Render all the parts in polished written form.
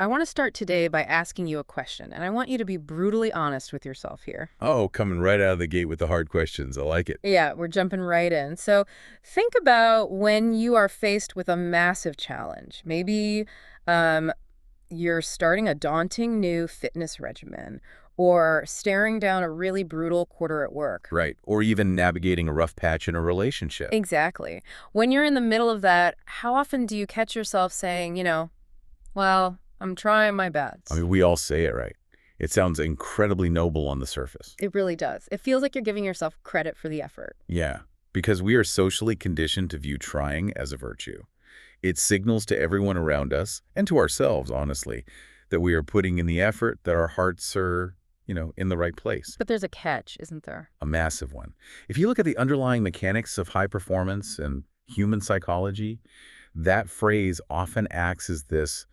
I want to start today by asking you a question, and I want you to be brutally honest with yourself here. Oh, coming right out of the gate with the hard questions. I like it. Yeah, we're jumping right in. So think about when you are faced with a massive challenge. Maybe um, you're starting a daunting new fitness regimen or staring down a really brutal quarter at work. Right. Or even navigating a rough patch in a relationship. Exactly. When you're in the middle of that, how often do you catch yourself saying, well, I'm trying my I best? mean, we all say it, right? It sounds incredibly noble on the surface. It really does. It feels like you're giving yourself credit for the effort. Yeah, because we are socially conditioned to view trying as a virtue. It signals to everyone around us, and to ourselves, honestly, that we are putting in the effort, that our hearts are, in the right place. But there's a catch, isn't there? A massive one. If you look at the underlying mechanics of high performance and human psychology, that phrase often acts as this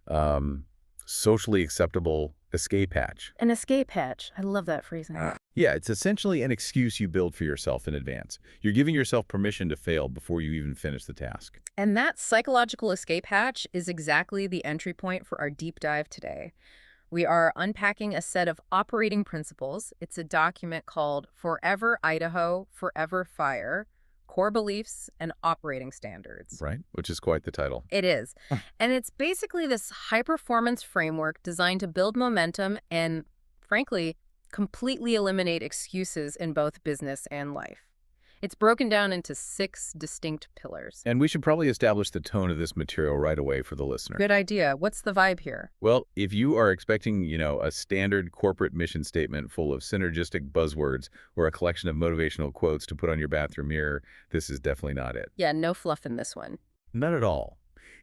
um, socially acceptable escape hatch. An escape hatch. I love that phrasing. Yeah, it's essentially an excuse you build for yourself in advance. You're giving yourself permission to fail before you even finish the task. And that psychological escape hatch is exactly the entry point for our deep dive today. We are unpacking a set of operating principles. It's a document called Forever Idaho, Forever Fire, Core Beliefs and Operating Standards. Right? Which is quite the title. It is. And it's basically this high-performance framework designed to build momentum and, frankly, completely eliminate excuses in both business and life. It's broken down into 6 distinct pillars. And we should probably establish the tone of this material right away for the listener. Good idea. What's the vibe here? Well, if you are expecting, a standard corporate mission statement full of synergistic buzzwords or a collection of motivational quotes to put on your bathroom mirror, this is definitely not it. Yeah, no fluff in this one. Not at all.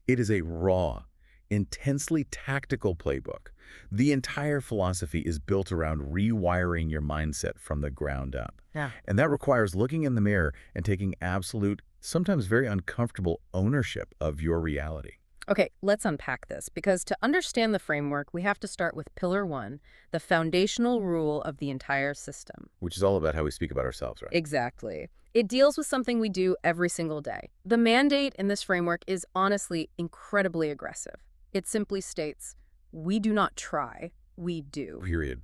It is a raw, intensely tactical playbook. The entire philosophy is built around rewiring your mindset from the ground up. Yeah. And that requires looking in the mirror and taking absolute, sometimes very uncomfortable ownership of your reality. Okay, let's unpack this, because to understand the framework, we have to start with Pillar 1, the foundational rule of the entire system. Which is all about how we speak about ourselves, right? Exactly. It deals with something we do every single day. The mandate in this framework is honestly incredibly aggressive. It simply states, we do not try, we do. Period.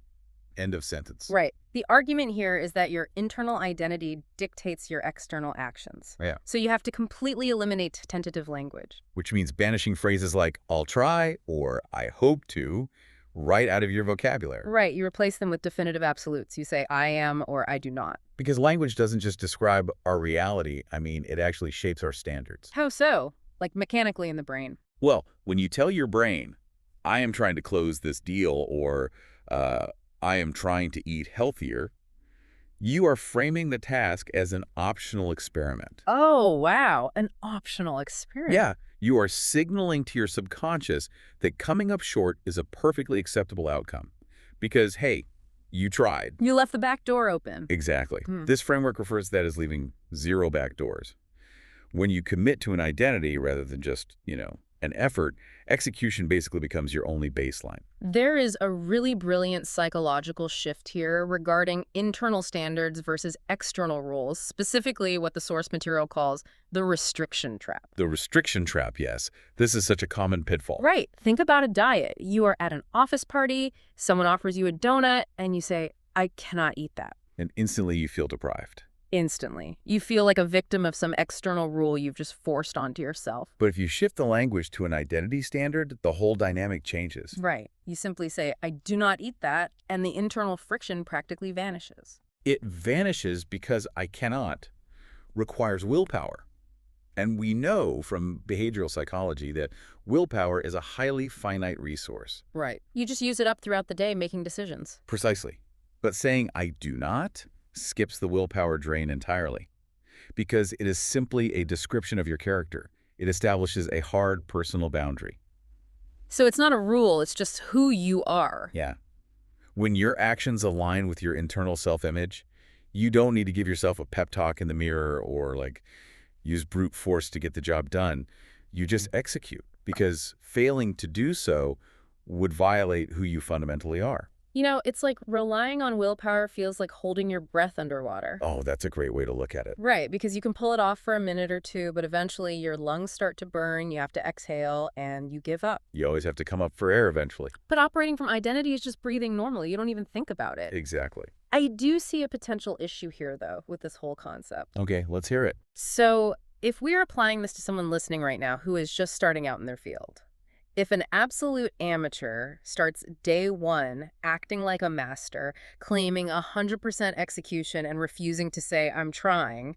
End of sentence. Right. The argument here is that your internal identity dictates your external actions. Yeah. So you have to completely eliminate tentative language. Which means banishing phrases like, I'll try, or I hope to, right out of your vocabulary. Right. You replace them with definitive absolutes. You say, I am or I do not. Because language doesn't just describe our reality. I mean, it actually shapes our standards. How so? Like mechanically in the brain. Well, when you tell your brain, I am trying to close this deal, or I am trying to eat healthier, you are framing the task as an optional experiment. Oh, wow. An optional experiment. Yeah, you are signaling to your subconscious that coming up short is a perfectly acceptable outcome. Because, hey, you tried. You left the back door open. Exactly. Hmm. This framework refers to that as leaving 0 back doors. When you commit to an identity rather than just, an effort, execution basically becomes your only baseline. There is a really brilliant psychological shift here regarding internal standards versus external rules, specifically what the source material calls the restriction trap. The restriction trap, yes. This is such a common pitfall. Right. Think about a diet. You are at an office party, someone offers you a donut, and you say, I cannot eat that. And instantly you feel deprived. Instantly. You feel like a victim of some external rule you've just forced onto yourself. But if you shift the language to an identity standard, the whole dynamic changes. Right. You simply say, I do not eat that, and the internal friction practically vanishes. It vanishes because I cannot requires willpower. And we know from behavioral psychology that willpower is a highly finite resource. Right. You just use it up throughout the day making decisions. Precisely. But saying I do not skips the willpower drain entirely, because it is simply a description of your character. It establishes a hard personal boundary. So it's not a rule, it's just who you are. Yeah. When your actions align with your internal self-image, you don't need to give yourself a pep talk in the mirror or use brute force to get the job done. You just execute, because failing to do so would violate who you fundamentally are. You know, it's like relying on willpower feels like holding your breath underwater. Oh, that's a great way to look at it. Right, because you can pull it off for a minute or two, but eventually your lungs start to burn, you have to exhale, and you give up. You always have to come up for air eventually. But operating from identity is just breathing normally. You don't even think about it. Exactly. I do see a potential issue here, though, with this whole concept. Okay, let's hear it. So, if we're applying this to someone listening right now who is just starting out in their field, if an absolute amateur starts day one acting like a master, claiming 100% execution and refusing to say, I'm trying,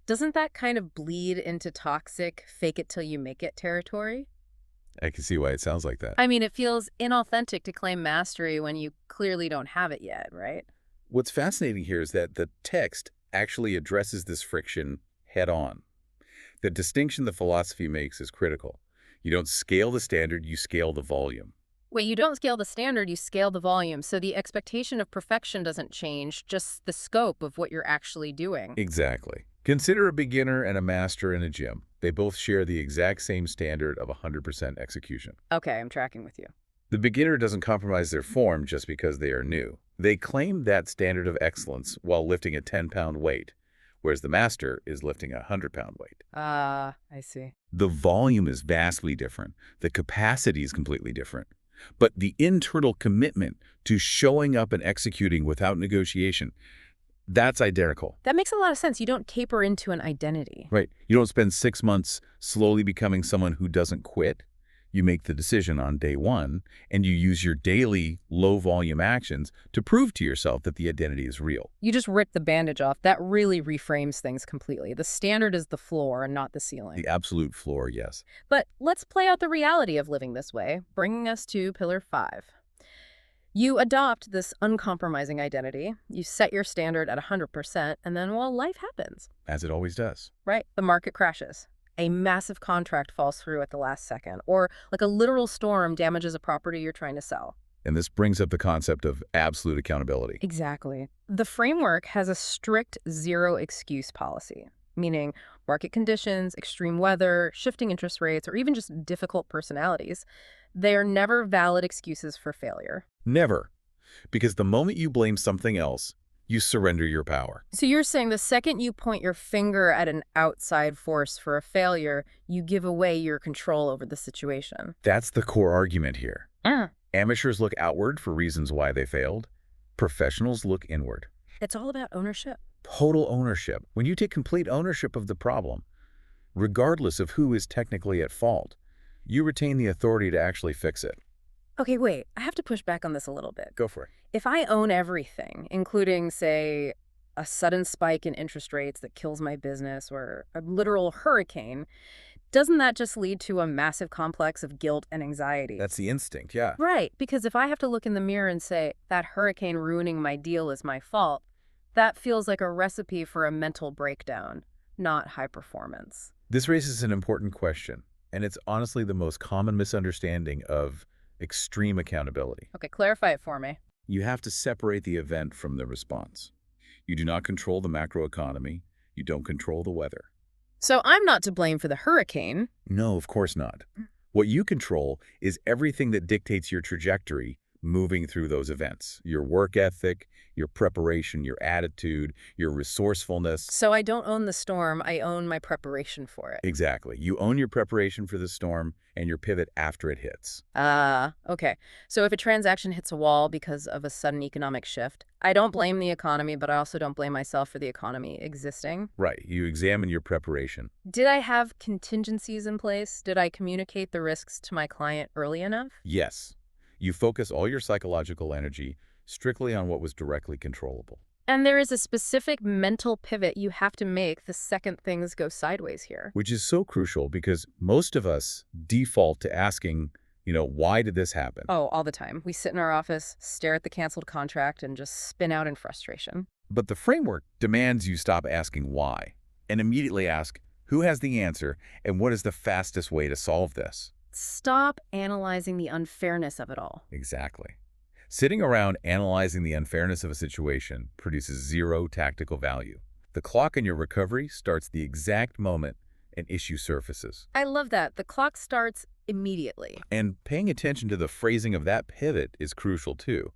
doesn't that kind of bleed into toxic fake it till you make it territory? I can see why it sounds like that. I mean, it feels inauthentic to claim mastery when you clearly don't have it yet, right? What's fascinating here is that the text actually addresses this friction head on. The distinction the philosophy makes is critical. You don't scale the standard, you scale the volume. Wait, you don't scale the standard, you scale the volume. So the expectation of perfection doesn't change, just the scope of what you're actually doing. Exactly. Consider a beginner and a master in a gym. They both share the exact same standard of 100% execution. Okay, I'm tracking with you. The beginner doesn't compromise their form just because they are new. They claim that standard of excellence while lifting a 10-pound weight, whereas the master is lifting a 100-pound weight. Ah, I see. The volume is vastly different. The capacity is completely different. But the internal commitment to showing up and executing without negotiation, that's identical. That makes a lot of sense. You don't caper into an identity. Right. You don't spend 6 months slowly becoming someone who doesn't quit. You make the decision on day one, and you use your daily low-volume actions to prove to yourself that the identity is real. You just rip the bandage off. That really reframes things completely. The standard is the floor and not the ceiling. The absolute floor, yes. But let's play out the reality of living this way, bringing us to Pillar 5. You adopt this uncompromising identity, you set your standard at 100%, and then, well, life happens. As it always does. Right? The market crashes. A massive contract falls through at the last second, or like a literal storm damages a property you're trying to sell. And this brings up the concept of absolute accountability. Exactly. The framework has a strict zero-excuse policy, meaning market conditions, extreme weather, shifting interest rates, or even just difficult personalities, they are never valid excuses for failure. Never. Because the moment you blame something else, you surrender your power. So you're saying the second you point your finger at an outside force for a failure, you give away your control over the situation. That's the core argument here. Amateurs look outward for reasons why they failed. Professionals look inward. It's all about ownership. Total ownership. When you take complete ownership of the problem, regardless of who is technically at fault, you retain the authority to actually fix it. Okay, wait, I have to push back on this a little bit. Go for it. If I own everything, including, say, a sudden spike in interest rates that kills my business or a literal hurricane, doesn't that just lead to a massive complex of guilt and anxiety? That's the instinct, yeah. Right, because if I have to look in the mirror and say, that hurricane ruining my deal is my fault, that feels like a recipe for a mental breakdown, not high performance. This raises an important question, and it's honestly the most common misunderstanding of extreme accountability. Okay, clarify it for me. You have to separate the event from the response. You do not control the macroeconomy. You don't control the weather. So I'm not to blame for the hurricane. No, of course not. What you control is everything that dictates your trajectory moving through those events. Your work ethic, your preparation, your attitude, your resourcefulness. So I don't own the storm, I own my preparation for it. Exactly. You own your preparation for the storm and your pivot after it hits. Okay. So if a transaction hits a wall because of a sudden economic shift, I don't blame the economy, but I also don't blame myself for the economy existing. Right. You examine your preparation. Did I have contingencies in place? Did I communicate the risks to my client early enough? Yes. You focus all your psychological energy strictly on what was directly controllable. And there is a specific mental pivot you have to make the second things go sideways here. Which is so crucial because most of us default to asking, why did this happen? Oh, all the time. We sit in our office, stare at the canceled contract, and just spin out in frustration. But the framework demands you stop asking why and immediately ask, who has the answer and what is the fastest way to solve this? Stop analyzing the unfairness of it all. Exactly. Sitting around analyzing the unfairness of a situation produces zero tactical value. The clock in your recovery starts the exact moment an issue surfaces. I love that. The clock starts immediately. And paying attention to the phrasing of that pivot is crucial too.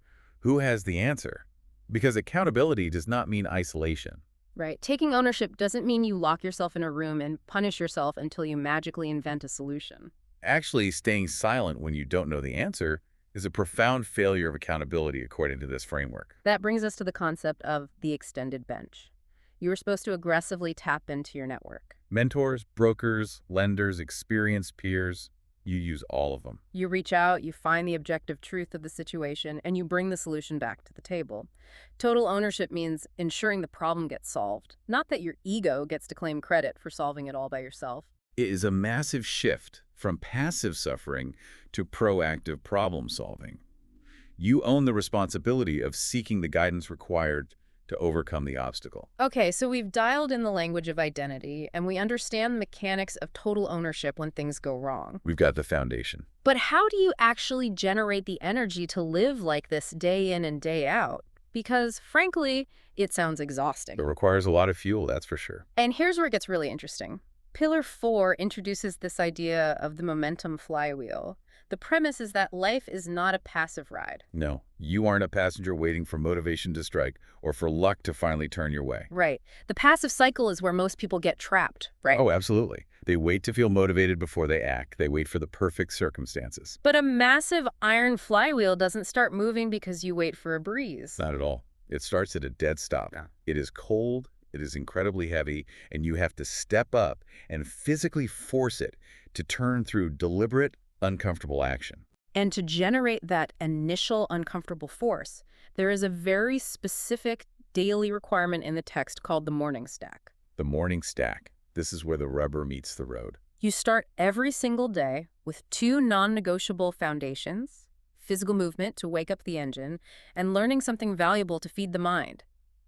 Who has the answer? Because accountability does not mean isolation. Right. Taking ownership doesn't mean you lock yourself in a room and punish yourself until you magically invent a solution. Actually, staying silent when you don't know the answer is a profound failure of accountability according to this framework. That brings us to the concept of the extended bench. You are supposed to aggressively tap into your network. Mentors, brokers, lenders, experienced peers, you use all of them. You reach out, you find the objective truth of the situation, and you bring the solution back to the table. Total ownership means ensuring the problem gets solved, not that your ego gets to claim credit for solving it all by yourself. It is a massive shift from passive suffering to proactive problem solving. You own the responsibility of seeking the guidance required to overcome the obstacle. Okay, so we've dialed in the language of identity, and we understand the mechanics of total ownership when things go wrong. We've got the foundation. But how do you actually generate the energy to live like this day in and day out? Because, frankly, it sounds exhausting. It requires a lot of fuel, that's for sure. And here's where it gets really interesting. Pillar 4 introduces this idea of the momentum flywheel. The premise is that life is not a passive ride. No, you aren't a passenger waiting for motivation to strike or for luck to finally turn your way. Right. The passive cycle is where most people get trapped, right? Oh, absolutely. They wait to feel motivated before they act. They wait for the perfect circumstances. But a massive iron flywheel doesn't start moving because you wait for a breeze. Not at all. It starts at a dead stop. Yeah. It is cold, it is incredibly heavy, and you have to step up and physically force it to turn through deliberate, uncomfortable action. And to generate that initial uncomfortable force, there is a very specific daily requirement in the text called the morning stack. The morning stack. This is where the rubber meets the road. You start every single day with 2 non-negotiable foundations: physical movement to wake up the engine, and learning something valuable to feed the mind.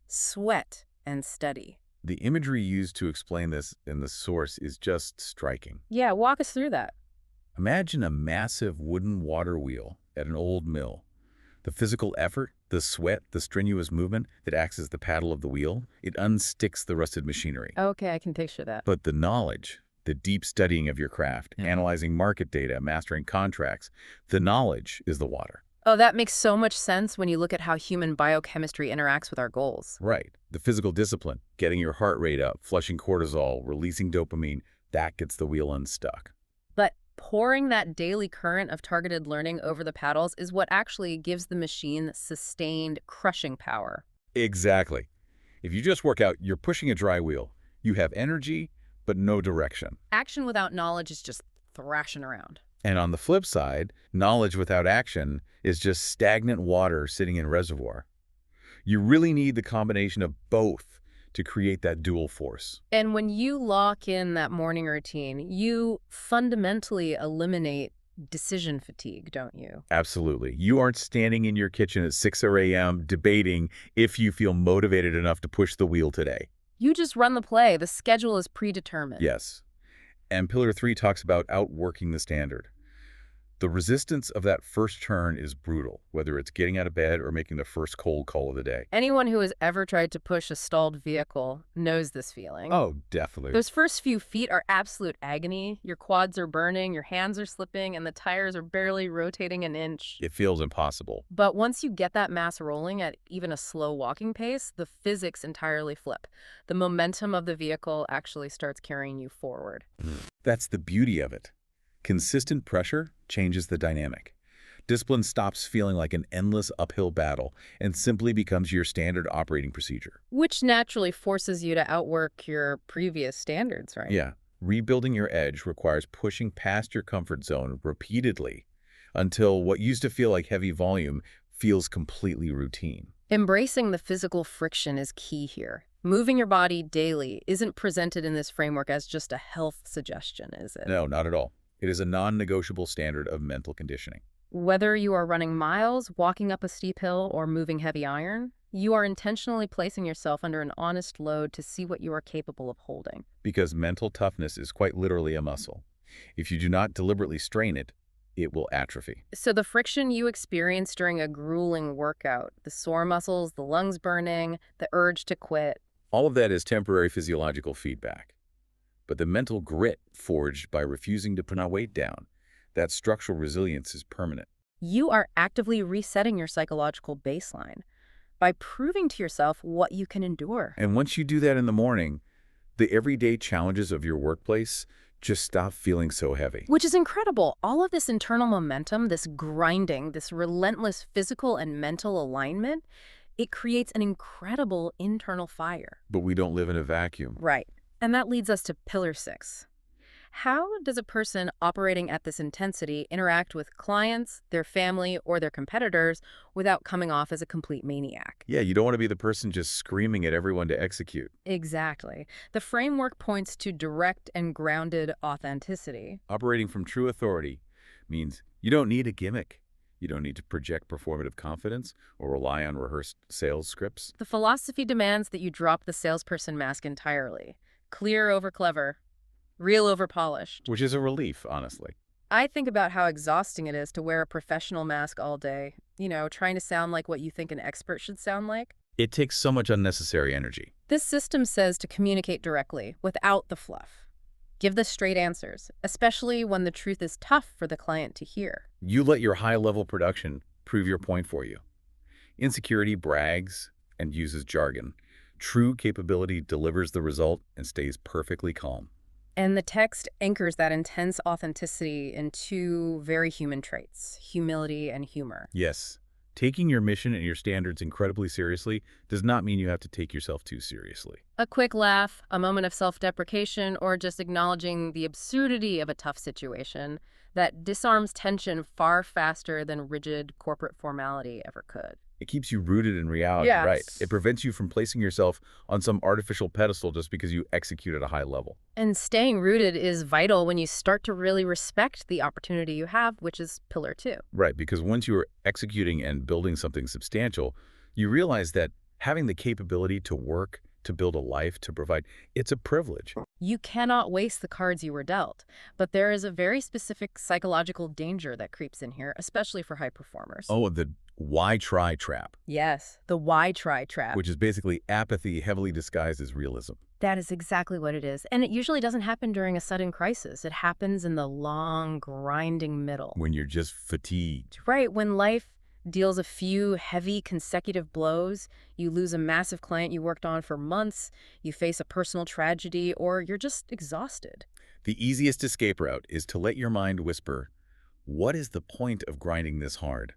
Sweat and study. The imagery used to explain this in the source is just striking. Yeah, walk us through that. Imagine a massive wooden water wheel at an old mill. The physical effort, the sweat, the strenuous movement that acts as the paddle of the wheel, it unsticks the rusted machinery. Okay, I can picture that. But the knowledge, the deep studying of your craft, analyzing market data, mastering contracts, the knowledge is the water. Oh, that makes so much sense when you look at how human biochemistry interacts with our goals. Right. The physical discipline, getting your heart rate up, flushing cortisol, releasing dopamine, that gets the wheel unstuck. But pouring that daily current of targeted learning over the paddles is what actually gives the machine sustained crushing power. Exactly. If you just work out, you're pushing a dry wheel. You have energy, but no direction. Action without knowledge is just thrashing around. And on the flip side, knowledge without action is just stagnant water sitting in a reservoir. You really need the combination of both to create that dual force. And when you lock in that morning routine, you fundamentally eliminate decision fatigue, don't you? Absolutely. You aren't standing in your kitchen at 6 a.m. debating if you feel motivated enough to push the wheel today. You just run the play. The schedule is predetermined. Yes. And Pillar 3 talks about outworking the standard. The resistance of that first turn is brutal, whether it's getting out of bed or making the first cold call of the day. Anyone who has ever tried to push a stalled vehicle knows this feeling. Oh, definitely. Those first few feet are absolute agony. Your quads are burning, your hands are slipping, and the tires are barely rotating an inch. It feels impossible. But once you get that mass rolling at even a slow walking pace, the physics entirely flip. The momentum of the vehicle actually starts carrying you forward. That's the beauty of it. Consistent pressure changes the dynamic. Discipline stops feeling like an endless uphill battle and simply becomes your standard operating procedure. Which naturally forces you to outwork your previous standards, right? Yeah, rebuilding your edge requires pushing past your comfort zone repeatedly until what used to feel like heavy volume feels completely routine. Embracing the physical friction is key here. Moving your body daily isn't presented in this framework as just a health suggestion, is it? No, not at all. It is a non-negotiable standard of mental conditioning. Whether you are running miles, walking up a steep hill, or moving heavy iron, you are intentionally placing yourself under an honest load to see what you are capable of holding. Because mental toughness is quite literally a muscle. If you do not deliberately strain it, it will atrophy. So the friction you experience during a grueling workout, the sore muscles, the lungs burning, the urge to quit, All of that is temporary physiological feedback. But the mental grit forged by refusing to put our weight down, that structural resilience is permanent. You are actively resetting your psychological baseline by proving to yourself what you can endure. And once you do that in the morning, the everyday challenges of your workplace just stop feeling so heavy. Which is incredible. All of this internal momentum, this grinding, this relentless physical and mental alignment, it creates an incredible internal fire. But we don't live in a vacuum. Right. And that leads us to pillar 6. How does a person operating at this intensity interact with clients, their family, or their competitors without coming off as a complete maniac? Yeah, you don't want to be the person just screaming at everyone to execute. Exactly. The framework points to direct and grounded authenticity. Operating from true authority means you don't need a gimmick. You don't need to project performative confidence or rely on rehearsed sales scripts. The philosophy demands that you drop the salesperson mask entirely. Clear over clever, real over polished. Which is a relief, honestly. I think about how exhausting it is to wear a professional mask all day, trying to sound like what you think an expert should sound like. It takes so much unnecessary energy. This system says to communicate directly, without the fluff. Give the straight answers, especially when the truth is tough for the client to hear. You let your high-level production prove your point for you. Insecurity brags and uses jargon. True capability delivers the result and stays perfectly calm. And the text anchors that intense authenticity in two very human traits, humility and humor. Yes, taking your mission and your standards incredibly seriously does not mean you have to take yourself too seriously. A quick laugh, a moment of self-deprecation, or just acknowledging the absurdity of a tough situation that disarms tension far faster than rigid corporate formality ever could. It keeps you rooted in reality, Yes. right? It prevents you from placing yourself on some artificial pedestal just because you execute at a high level. And staying rooted is vital when you start to really respect the opportunity you have, which is pillar 2. Right, because once you are executing and building something substantial, you realize that having the capability to work, to build a life, to provide, it's a privilege. You cannot waste the cards you were dealt, but there is a very specific psychological danger that creeps in here, especially for high performers. Oh, the why try trap, Yes, the why try trap. which is basically apathy heavily disguised as realism. That is exactly what it is. And it usually doesn't happen during a sudden crisis. It happens in the long, grinding middle. When you're just fatigued. Right, when life deals a few heavy consecutive blows, you lose a massive client you worked on for months, you face a personal tragedy, or you're just exhausted. The easiest escape route is to let your mind whisper, what is the point of grinding this hard?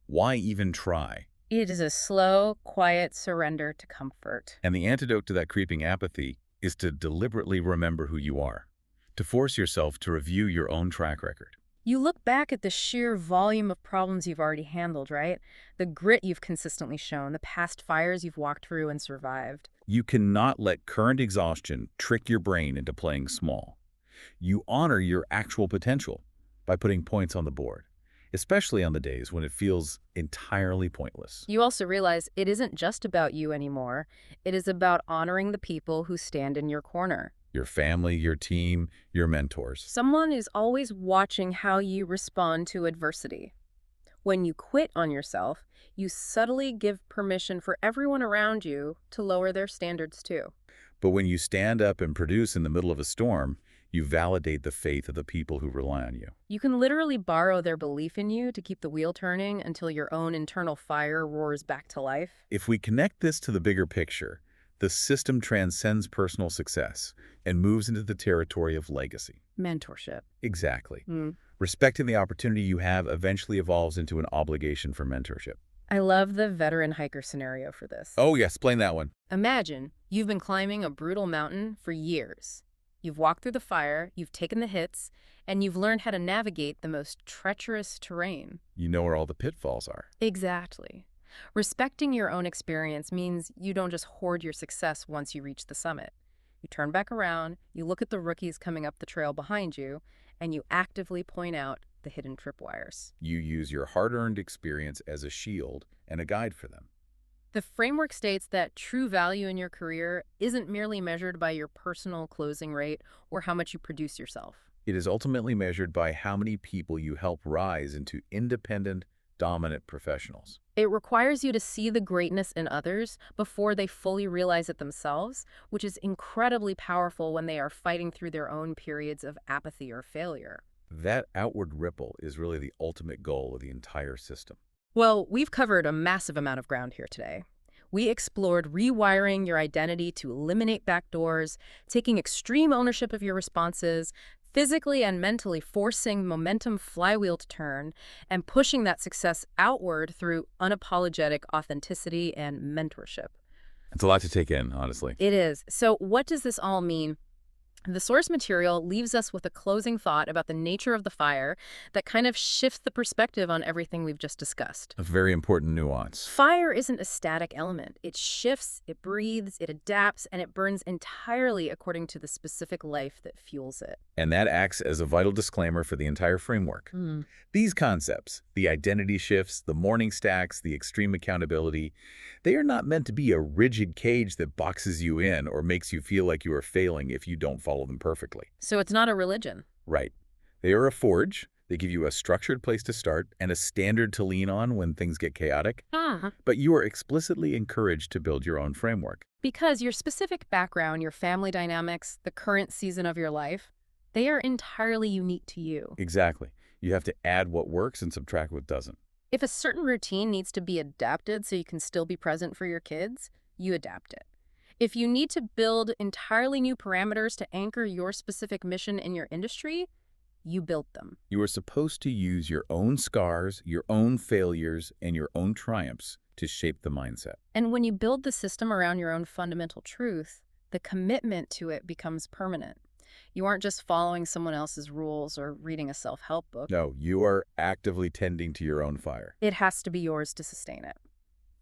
Why even try? It is a slow, quiet surrender to comfort. And the antidote to that creeping apathy is to deliberately remember who you are, to force yourself to review your own track record. You look back at the sheer volume of problems you've already handled, right? The grit you've consistently shown, the past fires you've walked through and survived. You cannot let current exhaustion trick your brain into playing small. You honor your actual potential by putting points on the board, especially on the days when it feels entirely pointless. You also realize it isn't just about you anymore. It is about honoring the people who stand in your corner. Your family, your team, your mentors. Someone is always watching how you respond to adversity. When you quit on yourself, you subtly give permission for everyone around you to lower their standards too. But when you stand up and produce in the middle of a storm, you validate the faith of the people who rely on you. You can literally borrow their belief in you to keep the wheel turning until your own internal fire roars back to life. If we connect this to the bigger picture, the system transcends personal success and moves into the territory of legacy. Mentorship. Exactly. Respecting the opportunity you have eventually evolves into an obligation for mentorship. I love the veteran hiker scenario for this. Oh, yes, explain that one. Imagine you've been climbing a brutal mountain for years. You've walked through the fire, you've taken the hits, and you've learned how to navigate the most treacherous terrain. You know where all the pitfalls are. Exactly. Respecting your own experience means you don't just hoard your success once you reach the summit. You turn back around, you look at the rookies coming up the trail behind you, and you actively point out the hidden tripwires. You use your hard-earned experience as a shield and a guide for them. The framework states that true value in your career isn't merely measured by your personal closing rate or how much you produce yourself. It is ultimately measured by how many people you help rise into independent, dominant professionals. It requires you to see the greatness in others before they fully realize it themselves, which is incredibly powerful when they are fighting through their own periods of apathy or failure. That outward ripple is really the ultimate goal of the entire system. Well, we've covered a massive amount of ground here today. We explored rewiring your identity to eliminate backdoors, taking extreme ownership of your responses, physically and mentally forcing momentum flywheel to turn, and pushing that success outward through unapologetic authenticity and mentorship. It's a lot to take in, honestly. It is. So what does this all mean? The source material leaves us with a closing thought about the nature of the fire that kind of shifts the perspective on everything we've just discussed. A very important nuance. Fire isn't a static element. It shifts, it breathes, it adapts, and it burns entirely according to the specific life that fuels it. And that acts as a vital disclaimer for the entire framework. These concepts, the identity shifts, the morning stacks, the extreme accountability, they are not meant to be a rigid cage that boxes you in or makes you feel like you are failing if you don't follow them perfectly. So it's not a religion. Right. They are a forge. They give you a structured place to start and a standard to lean on when things get chaotic. But you are explicitly encouraged to build your own framework. Because your specific background, your family dynamics, the current season of your life, they are entirely unique to you. Exactly. You have to add what works and subtract what doesn't. If a certain routine needs to be adapted so you can still be present for your kids, you adapt it. If you need to build entirely new parameters to anchor your specific mission in your industry, you build them. You are supposed to use your own scars, your own failures, and your own triumphs to shape the mindset. And when you build the system around your own fundamental truth, the commitment to it becomes permanent. You aren't just following someone else's rules or reading a self-help book. No, you are actively tending to your own fire. It has to be yours to sustain it.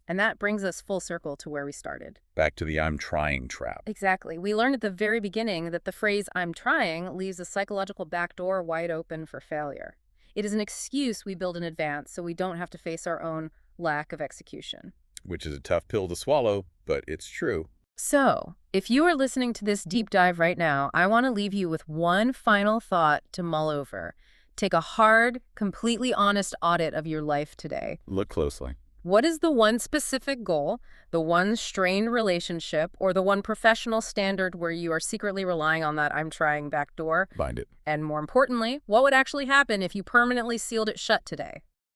And that brings us full circle to where we started. Back to the I'm trying trap. Exactly. We learned at the very beginning that the phrase I'm trying leaves a psychological backdoor wide open for failure. It is an excuse we build in advance so we don't have to face our own lack of execution. Which is a tough pill to swallow, but it's true. So, if you are listening to this deep dive right now, I want to leave you with one final thought to mull over. Take a hard, completely honest audit of your life today. Look closely. What is the one specific goal, the one strained relationship, or the one professional standard where you are secretly relying on that I'm trying backdoor? Find it. And more importantly, what would actually happen if you permanently sealed it shut today?